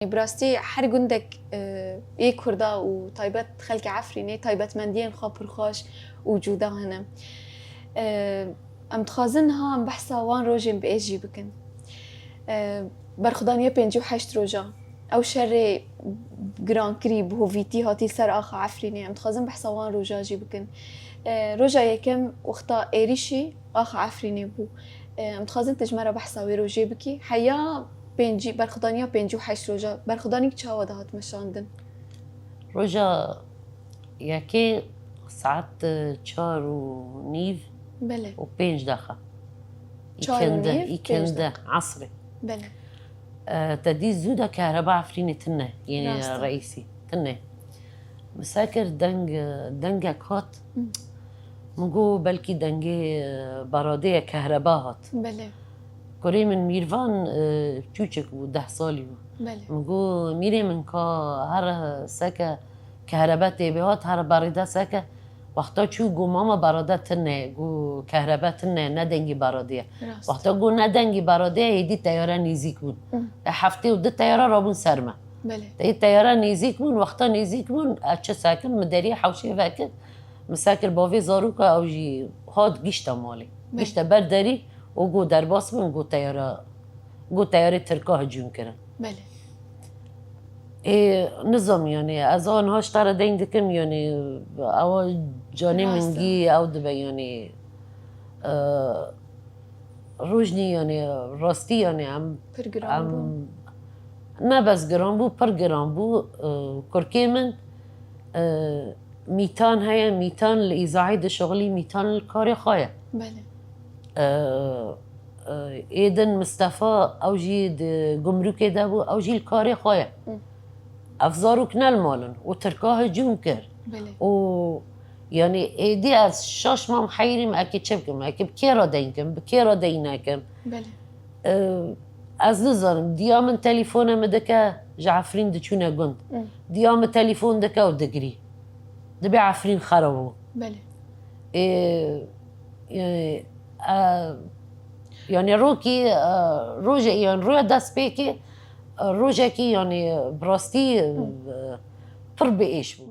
براستي هر گندک یک کرده و تایبت خلق عفرینه تایبت مندین خاپر خوش وجوده هنم ام تخازن ها ام بحثا وان روجين بإيجي بكن برخدانيا 58 روجا او شر جران كريب هو فيتي هاتي سر اخ عفريني ام تخازن بحثا وان روجا جي بكن روجا يكم وقتا ايريشي اخ عفريني بو ام تخازن تجمرة بحثا وي روجي بكي حيا بينجي برخدانيا 58 روجا برخدانيك چاوا دهات مشاندن روجا یکی ساعت 4:30 بله و 5 دقیقه 4:30 ایکنده عصري بله تدي زوده كهرباء عفريني تنه يعني راستا. رئيسي تنه مساكر دنگك هات مگو بلكي دنگي برادية كهرباء هات بله كوري من ميرفان چوچك و 10 سالي بله مگو میره من که هر سکه کهرباء تیبه هات هر باریده سکه وقتا چو گو ماما باراده تنه گو کهرباء تنه ندنگی بارادیه راست وقتا گو ندنگی بارادیه ایدی تیاره نیزیک بون هفته و 2 تیاره را بون سرمه بله تی تیاره نیزیک بون وقتا نیزیک بون اچه ساکن مداری حوشه وکت مساکر باوی زاروکا او جی هات گیشتا مالی گیشتا برداری و گو در باس بون گو تیاره ترکا هجوم کرن بله نظام يعني از آنهاش ترى دين دكم يعني او جاني منجي او دبا يعني روجني يعني راستي يعني عم نه بس گران بو پر گران بو كركي من ميتان هيا ميتان لإذاعي شغلي ميتان الكاري خايا بله ايدن مصطفى او جي گمرك دابو او جي الكاري خايا افزارو کنال مالن و ترکاه جون کر بله و يعني ایدی از شاش مام حیریم اکی چه بکم اکی بکی را دینکم بکی را دینکم بله از نظرم دیام تليفونم دکه جعفرین دچونه گند دیام تليفون دکه و دگری دبی عفرین خرابو بله يعني روكي روجا يعني رويا داس بيكي روجا كي يعني براستي پر بإيش